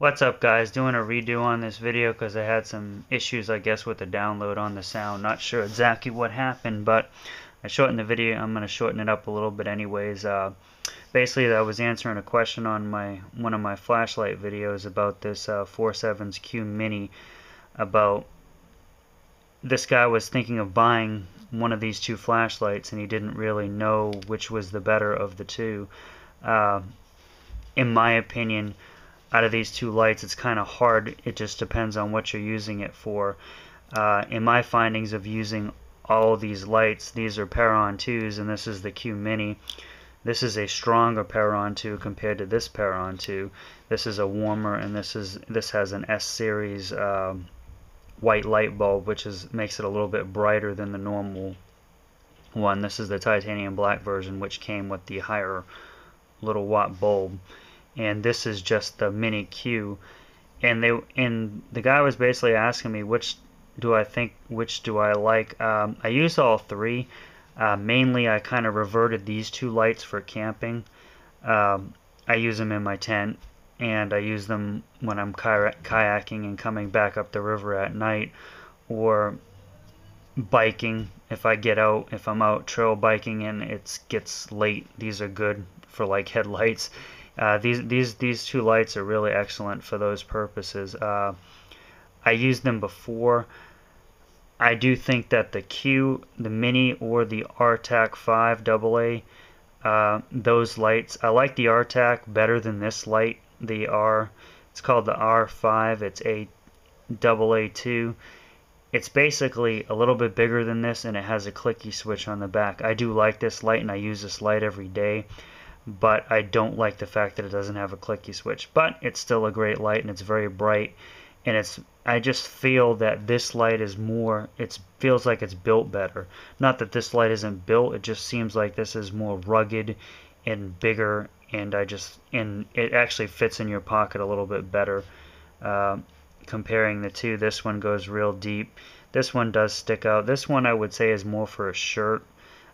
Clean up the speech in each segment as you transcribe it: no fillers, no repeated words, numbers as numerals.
What's up, guys? Doing a redo on this video because I had some issues, I guess, with the download on the sound. Not sure exactly what happened, but I shortened the video. I'm going to shorten it up a little bit anyways. Basically, I was answering a question on one of my flashlight videos about this 4.7's Q Mini. About this guy was thinking of buying one of these two flashlights, and he didn't really know which was the better of the two. Uh, in my opinion, out of these two lights, it's kind of hard. It just depends on what you're using it for. In my findings of using all of these lights, these are Preon2s and this is the Q Mini. This is a stronger Preon2 compared to this Preon2. This is a warmer, and this has an S series white light bulb, which makes it a little bit brighter than the normal one. This is the titanium black version, which came with the higher little watt bulb, and this is just the Mini Q. And the guy was basically asking me which do I like. I use all three. Mainly I kind of reverted these two lights for camping. I use them in my tent, and I use them when I'm kayaking and coming back up the river at night, or biking. If I'm out trail biking and it gets late, these are good for like headlights. These two lights are really excellent for those purposes. I used them before. I do think that the Mini, or the RTAC 5 AA, those lights, I like the RTAC better than this light. It's called the R5. It's a AA2. It's basically a little bit bigger than this, and it has a clicky switch on the back. I do like this light, and I use this light every day, but I don't like the fact that it doesn't have a clicky switch. But it's still a great light, and it's very bright, and I just feel that this light is more, it feels like it's built better. Not that this light isn't built, it just seems like this is more rugged and bigger, and it actually fits in your pocket a little bit better. Comparing the two, this one goes real deep. This one does stick out. This one I would say is more for a shirt.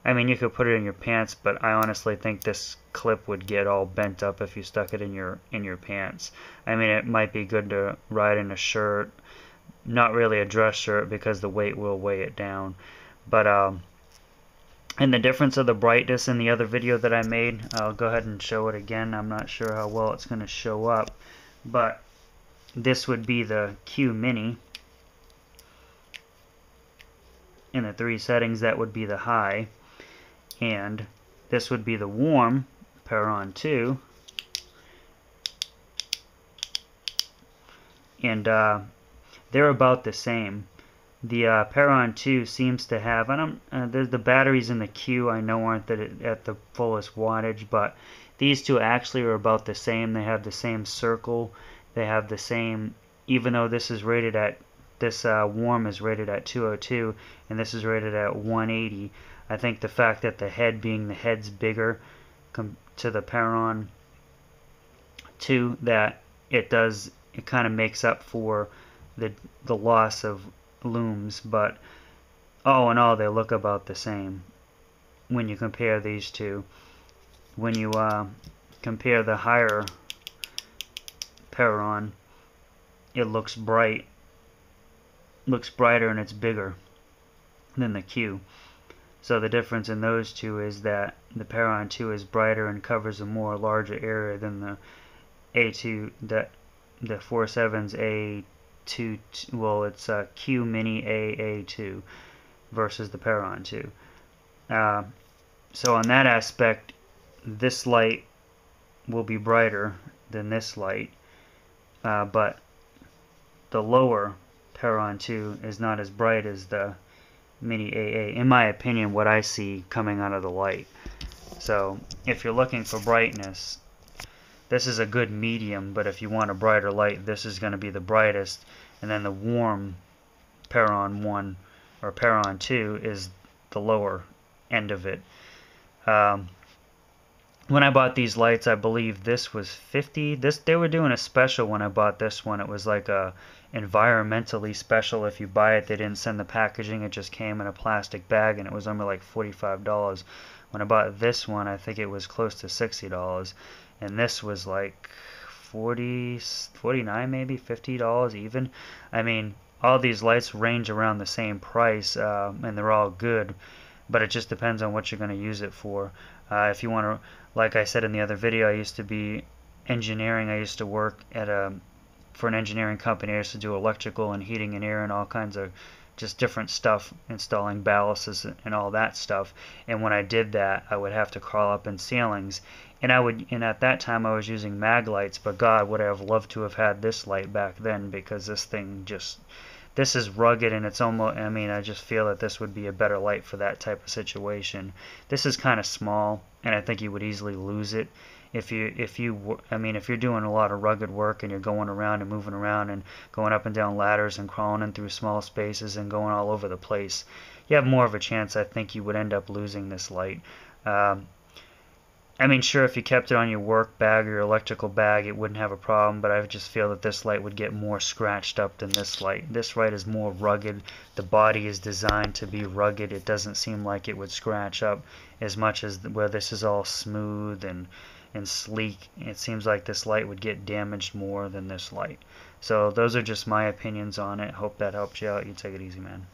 I mean, you could put it in your pants, but I honestly think this clip would get all bent up if you stuck it in your pants. I mean, it might be good to ride in a shirt, not really a dress shirt because the weight will weigh it down. But and the difference of the brightness in the other video that I made, I'll go ahead and show it again. I'm not sure how well it's going to show up, but this would be the Q Mini. In the three settings, that would be the high. And this would be the warm Preon2. And they're about the same. The Preon2 seems to have, the batteries in the Q I know aren't at the fullest wattage, but these two actually are about the same. They have the same circle. They have the same, even though this warm is rated at 202 and this is rated at 180. I think the fact that the head's bigger to the Preon2, that it kind of makes up for the loss of looms. But all in all, they look about the same when you compare these two. When you compare the higher Preon, it looks brighter, and it's bigger than the Q. So the difference in those two is that the Preon2 is brighter and covers a larger area than the A2, the 4.7's A2. Well, it's Q Mini AA2 versus the Preon2. So on that aspect, this light will be brighter than this light. But the lower Preon2 is not as bright as the Mini AA, in my opinion, what I see coming out of the light. So if you're looking for brightness, this is a good medium, but if you want a brighter light, this is going to be the brightest, and then the warm Preon1 or Preon2 is the lower end of it. When I bought these lights, I believe this was $50. They were doing a special when I bought this one. It was like a environmentally special. If you buy it, they didn't send the packaging. It just came in a plastic bag, and it was only like $45. When I bought this one, I think it was close to $60, and this was like $40, $49 maybe, $50 even. I mean, all these lights range around the same price, and they're all good, but it just depends on what you're going to use it for. If you want to, like I said in the other video, I used to be engineering. I used to work at for an engineering company. I used to do electrical and heating and air and all kinds of just different stuff, installing ballasts and all that stuff. And when I did that, I would have to crawl up in ceilings, and at that time I was using mag lights. But God, would I have loved to have had this light back then, because this is rugged, and it's almost, I mean, I just feel that this would be a better light for that type of situation. This is kind of small, and I think you would easily lose it if you're doing a lot of rugged work and you're going around and moving around and going up and down ladders and crawling in through small spaces and going all over the place. You have more of a chance, I think, you would end up losing this light. I mean, sure, if you kept it on your work bag or your electrical bag, it wouldn't have a problem, but I just feel that this light would get more scratched up than this light. This light is more rugged. The body is designed to be rugged. It doesn't seem like it would scratch up as much as where this is all smooth and sleek. It seems like this light would get damaged more than this light. So those are just my opinions on it. Hope that helped you out. You take it easy, man.